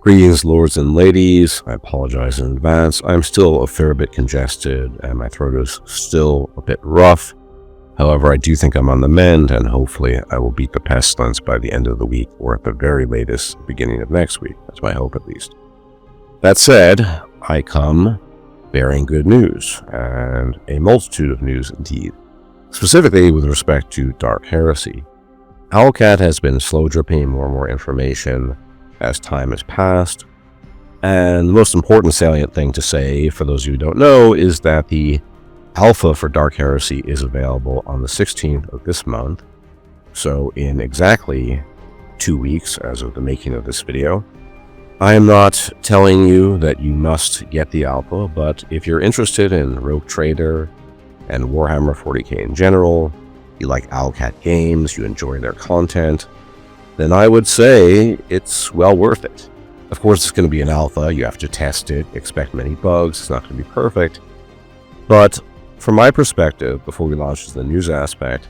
Greetings, lords and ladies. I apologize in advance. I'm still a fair bit congested and my throat is still a bit rough. However, I do think I'm on the mend, and hopefully I will beat the pestilence by the end of the week, or at the very latest, beginning of next week. That's my hope, at least. That said, I come bearing good news, and a multitude of news indeed. Specifically with respect to Dark Heresy. Owlcat has been slow dripping more and more information as time has passed, and the most important salient thing to say, for those of you who don't know, is that the alpha for Dark Heresy is available on the 16th of this month, so in exactly 2 weeks as of the making of this video. I am not telling you that you must get the alpha, but if you're interested in Rogue Trader and Warhammer 40k in general, you like Owlcat games, you enjoy their content, then I would say it's well worth it. Of course, it's going to be an alpha. You have to test it, expect many bugs. It's not going to be perfect. But from my perspective, before we launch into the news aspect,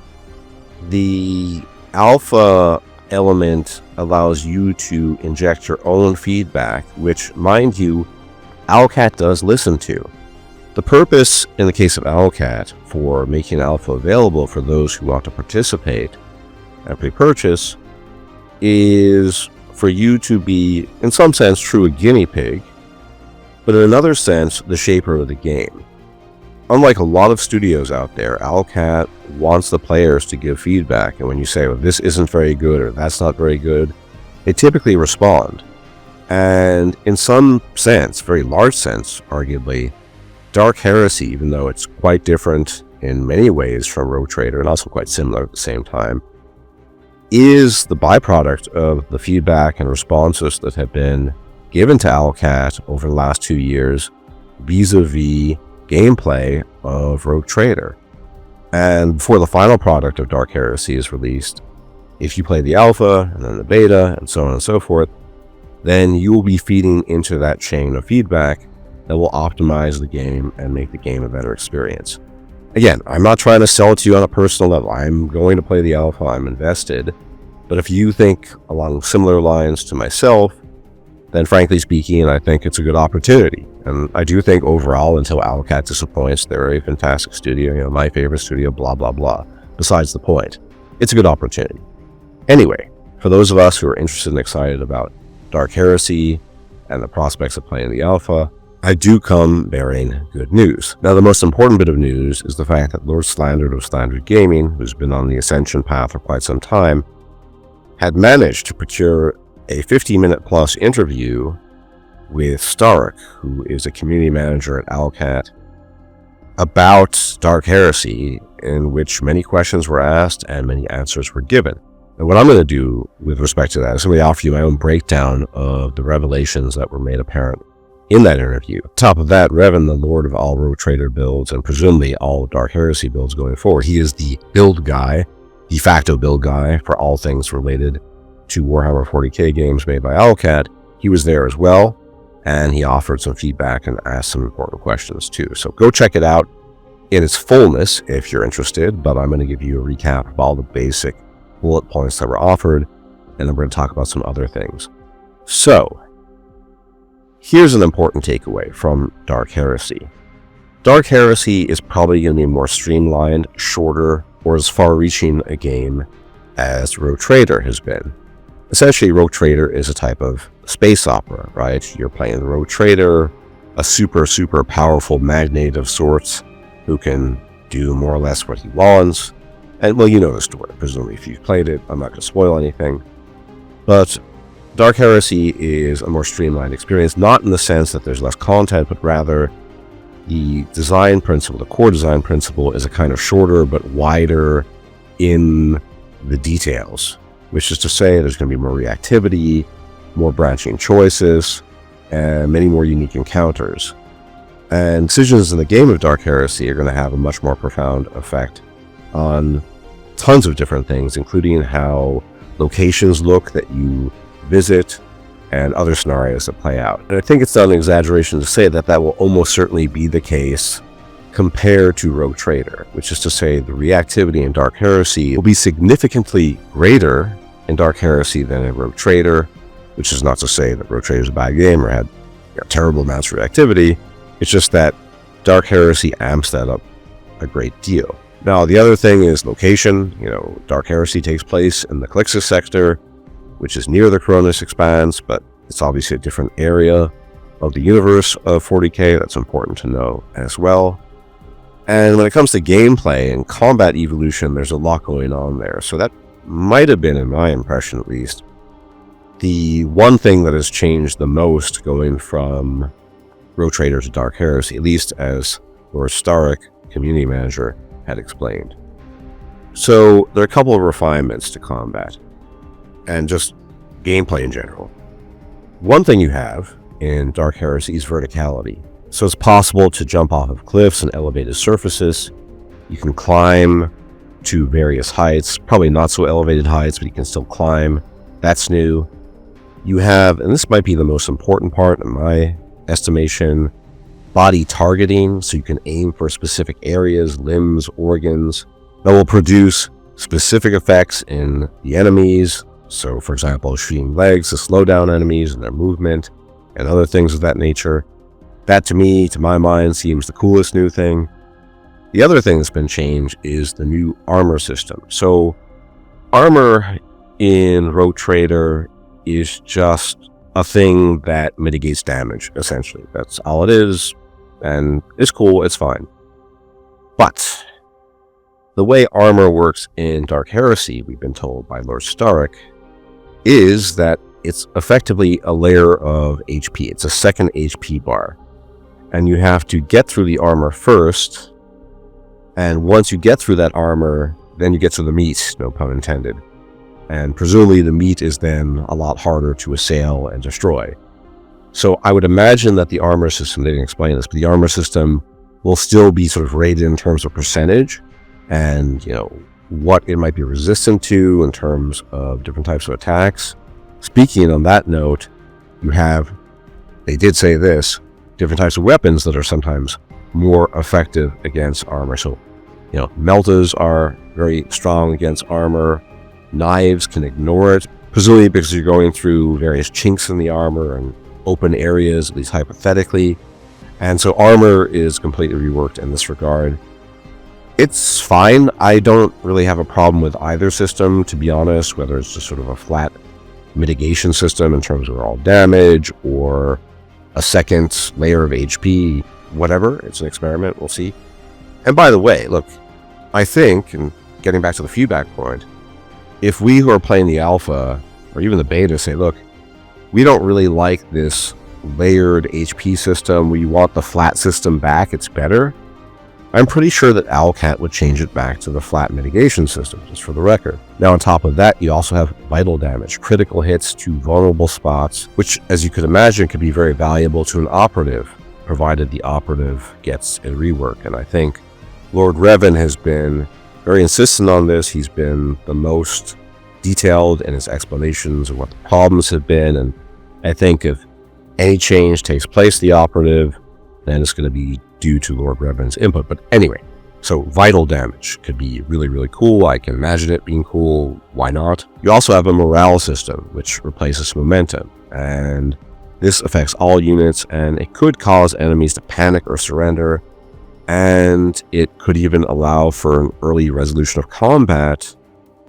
the alpha element allows you to inject your own feedback, which, mind you, Owlcat does listen to. The purpose, in the case of Owlcat, for making alpha available for those who want to participate and pre-purchase is for you to be, in some sense, true a guinea pig, but in another sense, the shaper of the game. Unlike a lot of studios out there, Owlcat wants the players to give feedback, and when you say, well, this isn't very good or that's not very good, they typically respond. And in some sense, very large sense, arguably, Dark Heresy, even though it's quite different in many ways from Rogue Trader and also quite similar at the same time, is the byproduct of the feedback and responses that have been given to Owlcat over the last 2 years vis-a-vis gameplay of Rogue Trader. And before the final product of Dark Heresy is released, if you play the alpha and then the beta and so on and so forth, then you will be feeding into that chain of feedback that will optimize the game and make the game a better experience. Again, I'm not trying to sell it to you on a personal level. I'm going to play the alpha. I'm invested. But if you think along similar lines to myself, then frankly speaking, I think it's a good opportunity. And I do think overall, until Owlcat disappoints, they're a fantastic studio, my favorite studio, blah, blah, blah. Besides the point, it's a good opportunity. Anyway, for those of us who are interested and excited about Dark Heresy and the prospects of playing the alpha, I do come bearing good news. Now, the most important bit of news is the fact that Lord Slandered of Slandered Gaming, who's been on the ascension path for quite some time, had managed to procure a 50-minute plus interview with Starrok, who is a community manager at Owlcat, about Dark Heresy, in which many questions were asked and many answers were given. And what I'm going to do with respect to that is simply offer you my own breakdown of the revelations that were made apparent in that interview. On top of that, Revan, the Lord of all Rogue Trader builds, and presumably all Dark Heresy builds going forward, he is the build guy, de facto build guy for all things related to Warhammer 40k games made by Owlcat. He was there as well, and he offered some feedback and asked some important questions too. So go check it out in its fullness if you're interested, but I'm going to give you a recap of all the basic bullet points that were offered, and then we're going to talk about some other things. So, here's an important takeaway from Dark Heresy. Dark Heresy is probably going to be a more streamlined, shorter, or as far-reaching a game as Rogue Trader has been. Essentially, Rogue Trader is a type of space opera, right? You're playing the Rogue Trader, a super, super powerful magnate of sorts who can do more or less what he wants. And, well, you know the story, presumably, if you've played it. I'm not going to spoil anything. But Dark Heresy is a more streamlined experience, not in the sense that there's less content, but rather the design principle, the core design principle, is a kind of shorter but wider in the details, which is to say there's going to be more reactivity, more branching choices, and many more unique encounters. And decisions in the game of Dark Heresy are going to have a much more profound effect on tons of different things, including how locations look that you visit and other scenarios that play out. And I think it's not an exaggeration to say that that will almost certainly be the case compared to Rogue Trader, which is to say the reactivity in Dark Heresy will be significantly greater in Dark Heresy than in Rogue Trader, which is not to say that Rogue Trader is a bad game or had terrible amounts of activity. It's just that Dark Heresy amps that up a great deal. Now, the other thing is location. Dark Heresy takes place in the Calixis sector, which is near the Coronis Expanse, but it's obviously a different area of the universe of 40k. That's important to know as well. And when it comes to gameplay and combat evolution, there's a lot going on there. So that might have been, in my impression at least, the one thing that has changed the most going from Rogue Trader to Dark Heresy, at least as Lord Starrok, Community Manager, had explained. So there are a couple of refinements to combat and just gameplay in general. One thing you have in Dark Heresy is verticality. So it's possible to jump off of cliffs and elevated surfaces. You can climb to various heights, probably not so elevated heights, but you can still climb. That's new. You have, and this might be the most important part in my estimation, body targeting, so you can aim for specific areas, limbs, organs, that will produce specific effects in the enemies. So, for example, shooting legs to slow down enemies and their movement, and other things of that nature. That, to me, to my mind, seems the coolest new thing. The other thing that's been changed is the new armor system. So, armor in Rogue Trader is just a thing that mitigates damage, essentially. That's all it is, and it's cool, it's fine. But the way armor works in Dark Heresy, we've been told by Lord Starrok, is that it's effectively a layer of HP. It's a second HP bar. And you have to get through the armor first, and once you get through that armor, then you get to the meat, no pun intended. And presumably the meat is then a lot harder to assail and destroy. So I would imagine that the armor system, they didn't explain this, but the armor system will still be sort of rated in terms of percentage and, what it might be resistant to in terms of different types of attacks. Speaking on that note, they did say this, different types of weapons that are sometimes more effective against armor. So, meltas are very strong against armor. Knives can ignore it, presumably because you're going through various chinks in the armor and open areas, at least hypothetically. And so armor is completely reworked in this regard. It's fine. I don't really have a problem with either system, to be honest, whether it's just sort of a flat mitigation system in terms of all damage or a second layer of HP, whatever. It's an experiment. We'll see. And by the way, look, I think, and getting back to the feedback point, if we who are playing the alpha or even the beta say, look, we don't really like this layered HP system, we want the flat system back, it's better, I'm pretty sure that Owlcat would change it back to the flat mitigation system, just for the record. Now on top of that, you also have vital damage, critical hits to vulnerable spots, which, as you could imagine, could be very valuable to an operative, provided the operative gets a rework. And I think Lord Revan has been very insistent on this. He's been the most detailed in his explanations of what the problems have been, and I think if any change takes place to the operative, then it's going to be due to Lord Revan's input. But anyway, so vital damage could be really, really cool. I can imagine it being cool. Why not? You also have a morale system, which replaces momentum, and this affects all units, and it could cause enemies to panic or surrender, and it could even allow for an early resolution of combat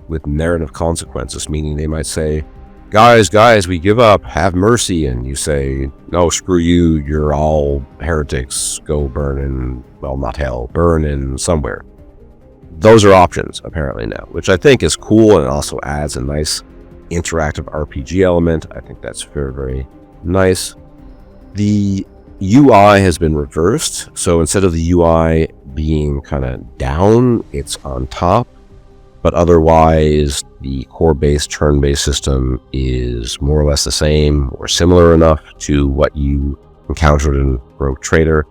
with narrative consequences, meaning they might say, guys, we give up, have mercy, and you say, no, screw you, you're all heretics, go burn in, well, not hell, burn in somewhere. Those are options, apparently now, which I think is cool, and also adds a nice interactive RPG element. I think that's very, very nice. The UI has been reversed, so instead of the UI being kind of down, it's on top. But otherwise, the core-based, turn-based system is more or less the same or similar enough to what you encountered in Rogue Trader.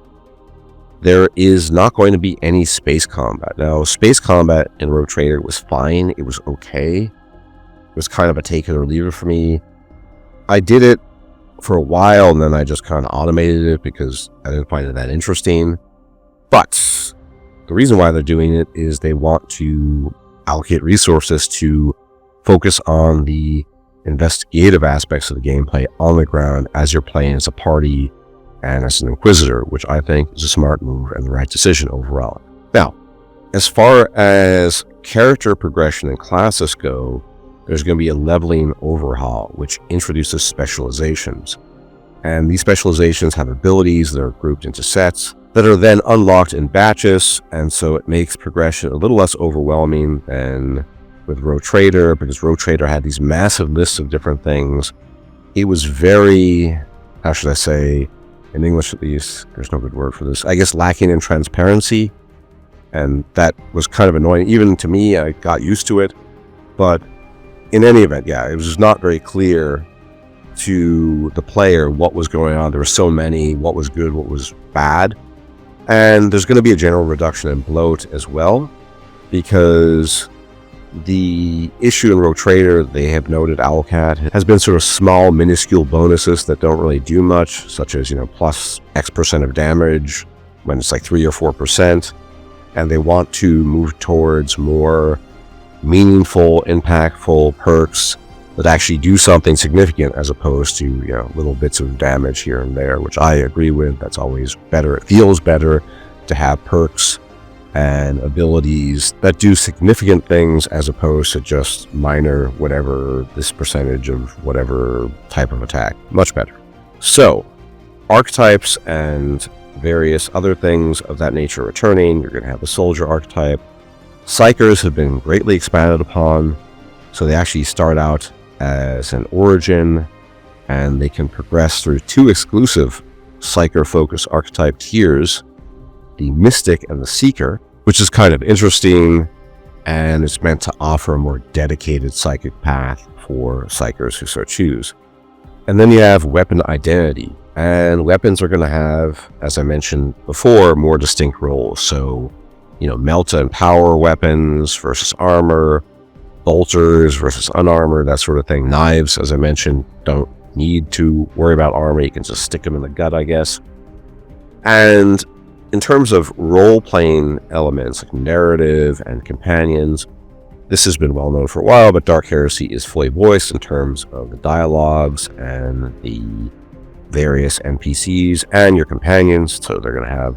There is not going to be any space combat. Now, space combat in Rogue Trader was fine. It was okay. It was kind of a take it or leave it for me. I did it for a while, and then I just kind of automated it because I didn't find it that interesting. But the reason why they're doing it is they want to allocate resources to focus on the investigative aspects of the gameplay on the ground as you're playing as a party and as an Inquisitor, which I think is a smart move and the right decision overall. Now, as far as character progression and classes go, there's going to be a leveling overhaul, which introduces specializations. And these specializations have abilities that are grouped into sets that are then unlocked in batches, and so it makes progression a little less overwhelming than with Rogue Trader, because Rogue Trader had these massive lists of different things. It was very, how should I say, in English at least, there's no good word for this, I guess lacking in transparency, and that was kind of annoying. Even to me, I got used to it, but in any event, yeah, it was just not very clear to the player what was going on. There were so many, what was good, what was bad. And there's going to be a general reduction in bloat as well, because the issue in Rogue Trader, they have noted, Owlcat, has been sort of small, minuscule bonuses that don't really do much, such as, plus X% of damage when it's like 3 or 4%. And they want to move towards more meaningful, impactful perks that actually do something significant, as opposed to, little bits of damage here and there, which I agree with. That's always better. It feels better to have perks and abilities that do significant things as opposed to just minor whatever, this percentage of whatever type of attack. Much better. So, archetypes and various other things of that nature returning. You're going to have the soldier archetype. Psykers have been greatly expanded upon, so they actually start out as an origin, and they can progress through 2 exclusive Psyker-focused archetype tiers, the Mystic and the Seeker, which is kind of interesting, and it's meant to offer a more dedicated psychic path for Psykers who so choose. And then you have weapon identity, and weapons are going to have, as I mentioned before, more distinct roles. So, Melta and power weapons versus armor, bolters versus unarmored, that sort of thing. Knives, as I mentioned, don't need to worry about armor. You can just stick them in the gut, I guess. And in terms of role-playing elements like narrative and companions, this has been well known for a while, but Dark Heresy is fully voiced in terms of the dialogues and the various NPCs and your companions, so they're going to have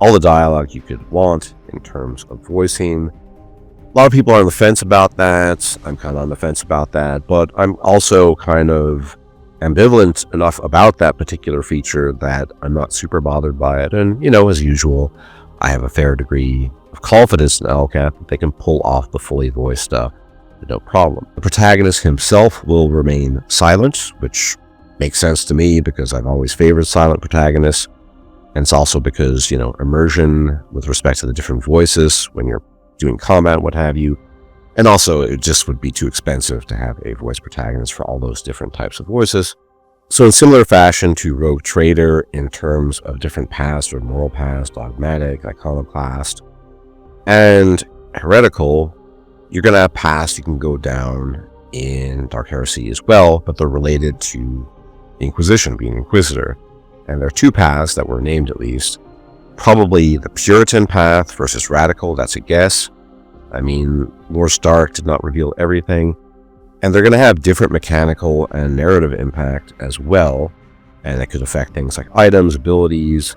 all the dialogue you could want in terms of voicing. A lot of people are on the fence about that. I'm kind of on the fence about that, but I'm also kind of ambivalent enough about that particular feature that I'm not super bothered by it. And, as usual, I have a fair degree of confidence in Owlcat that they can pull off the fully voiced stuff, no problem. The protagonist himself will remain silent, which makes sense to me because I've always favored silent protagonists. And it's also because, immersion with respect to the different voices when you're doing combat, what have you. And also, it just would be too expensive to have a voice protagonist for all those different types of voices. So in similar fashion to Rogue Trader, in terms of different paths or moral paths, dogmatic, iconoclast, and heretical, you're going to have paths you can go down in Dark Heresy as well, but they're related to the Inquisition, being Inquisitor. And there are 2 paths that were named, at least. Probably the Puritan path versus Radical, that's a guess. I mean, Lord Starrok did not reveal everything. And they're going to have different mechanical and narrative impact as well. And it could affect things like items, abilities,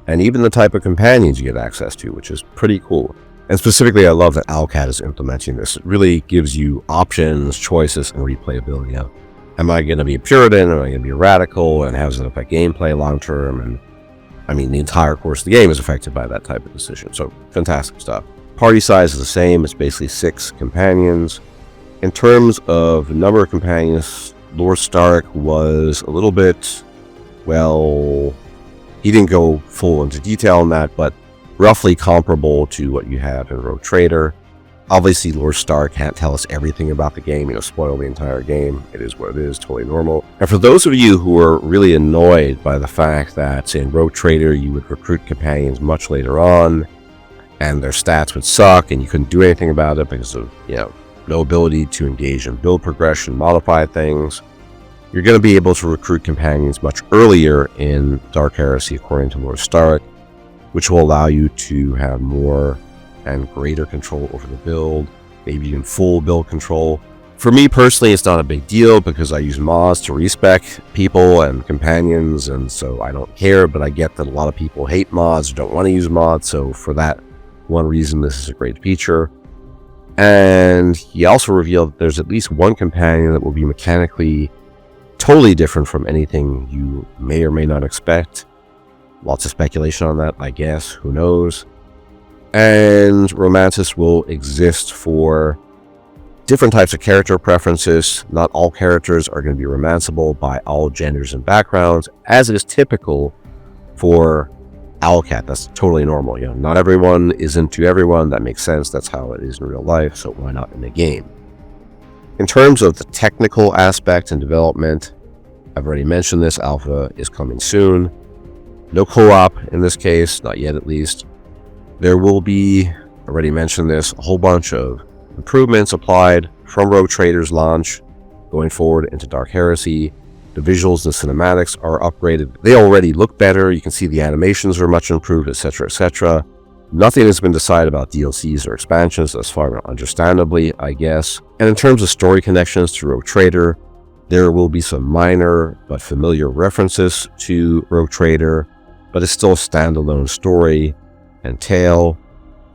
and even the type of companions you get access to, which is pretty cool. And specifically, I love that Owlcat is implementing this. It really gives you options, choices, and replayability of, am I going to be a Puritan? Am I going to be a Radical? And how does it affect gameplay long term? And I mean, the entire course of the game is affected by that type of decision. So, fantastic stuff. Party size is the same. It's basically 6 companions. In terms of number of companions, Lord Starrok was a little bit, he didn't go full into detail on that, but roughly comparable to what you have in Rogue Trader. Obviously, Lord Starrok can't tell us everything about the game, spoil the entire game. It is what it is, totally normal. And for those of you who are really annoyed by the fact that, say, in Rogue Trader, you would recruit companions much later on, and their stats would suck, and you couldn't do anything about it because of, no ability to engage in build progression, modify things, you're going to be able to recruit companions much earlier in Dark Heresy, according to Lord Starrok, which will allow you to have more and greater control over the build, maybe even full build control. For me personally, it's not a big deal because I use mods to respec people and companions, and so I don't care, but I get that a lot of people hate mods or don't want to use mods, so for that one reason, this is a great feature. And he also revealed that there's at least one companion that will be mechanically totally different from anything you may or may not expect. Lots of speculation on that, I guess. Who knows? And Romantis will exist for different types of character preferences. Not all characters are going to be romanceable by all genders and backgrounds, as is typical for Owlcat. That's totally normal. You know, not everyone is into everyone. That makes sense. That's how it is in real life, so why not in the game? In terms of the technical aspect and development, I've already mentioned this. Alpha is coming soon. No co-op in this case, not yet at least. There will be, already mentioned this, a whole bunch of improvements applied from Rogue Trader's launch going forward into Dark Heresy. The visuals and cinematics are upgraded. They already look better. You can see the animations are much improved, etc., etc. Nothing has been decided about DLCs or expansions thus far, understandably, I guess. And in terms of story connections to Rogue Trader, there will be some minor but familiar references to Rogue Trader, but it's still a standalone story and tale.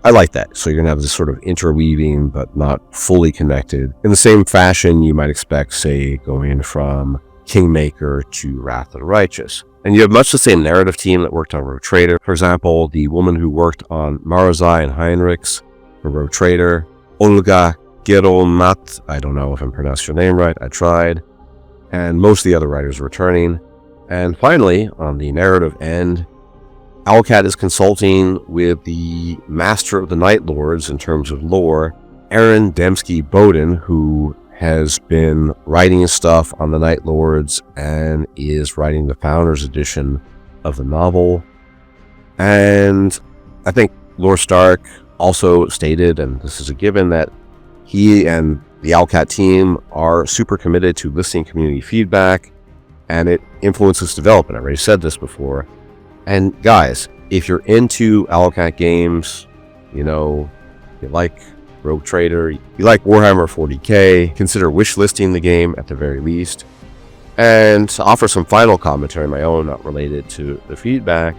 I like that. So you're going to have this sort of interweaving, but not fully connected. In the same fashion you might expect, say, going from Kingmaker to Wrath of the Righteous. And you have much the same narrative team that worked on Rogue Trader. For example, the woman who worked on Marazai and Heinrichs for Rogue Trader, Olga Geromat, I don't know if I'm pronouncing your name right, I tried. And most of the other writers are returning. And finally, on the narrative end, Owlcat is consulting with the Master of the Night Lords in terms of lore, Aaron Dembski Bowden, who has been writing stuff on the Night Lords and is writing the Founders Edition of the novel. And I think Lord Starrok also stated, and this is a given, that he and the Owlcat team are super committed to listening community feedback, and it influences development. I already said this before. And guys, if you're into Owlcat games, you know, you like Rogue Trader, you like Warhammer 40k, consider wishlisting the game at the very least. And to offer some final commentary, my own, not related to the feedback,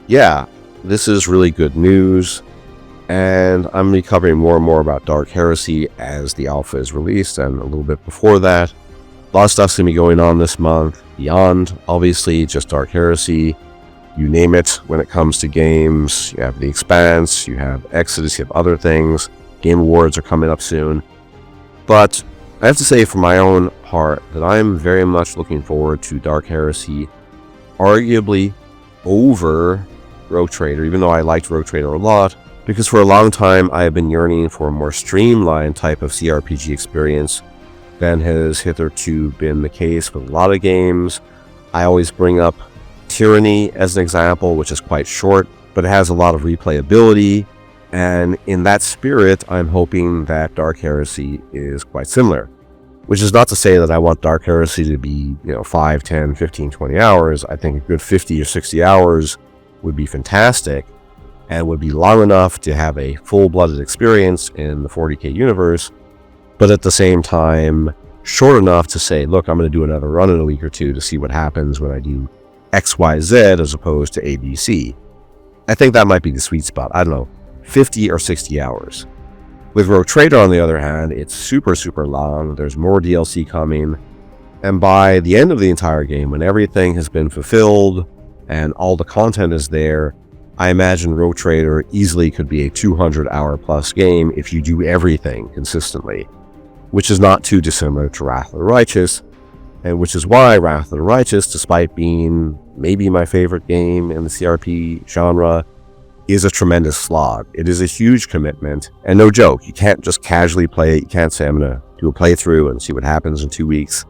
yeah, this is really good news. And I'm going to be covering more and more about Dark Heresy as the alpha is released, and a little bit before that. A lot of stuff's going to be going on this month, beyond, obviously, just Dark Heresy. You name it when it comes to games. You have The Expanse, you have Exodus, you have other things. Game Awards are coming up soon. But I have to say for my own part that I'm very much looking forward to Dark Heresy, arguably over Rogue Trader, even though I liked Rogue Trader a lot, because for a long time I have been yearning for a more streamlined type of CRPG experience than has hitherto been the case with a lot of games. I always bring up Tyranny as an example, which is quite short, but it has a lot of replayability, and in that spirit, I'm hoping that Dark Heresy is quite similar. Which is not to say that I want Dark Heresy to be, 5, 10, 15, 20 hours. I think a good 50 or 60 hours would be fantastic, and would be long enough to have a full-blooded experience in the 40k universe, but at the same time, short enough to say, look, I'm going to do another run in a week or two to see what happens when I do XYZ as opposed to ABC. I think that might be the sweet spot. I don't know, 50 or 60 hours. With Rogue Trader, on the other hand, it's super, super long. There's more DLC coming. And by the end of the entire game, when everything has been fulfilled and all the content is there, I imagine Rogue Trader easily could be a 200-hour plus game if you do everything consistently, which is not too dissimilar to Wrath of the Righteous, and which is why Wrath of the Righteous, despite being maybe my favorite game in the CRP genre, is a tremendous slog. It is a huge commitment, and no joke, you can't just casually play it. You can't say, I'm going to do a playthrough and see what happens in 2 weeks.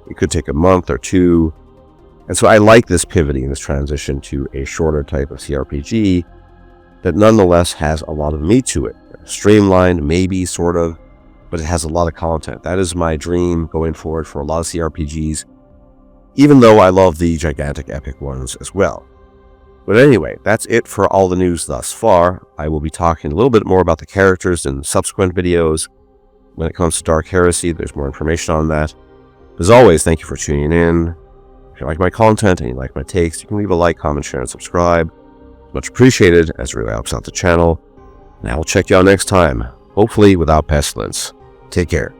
It could take a month or two. And so I like this pivoting, this transition to a shorter type of CRPG that nonetheless has a lot of meat to it. Streamlined, maybe, sort of, but it has a lot of content. That is my dream going forward for a lot of CRPGs, even though I love the gigantic epic ones as well. But anyway, that's it for all the news thus far. I will be talking a little bit more about the characters in subsequent videos. when it comes to Dark Heresy. There's more information on that. As always, thank you for tuning in. If you like my content and you like my takes, you can leave a like, comment, share, and subscribe. It's much appreciated, as it really helps out the channel. And I will check you out next time, hopefully without pestilence. Take care.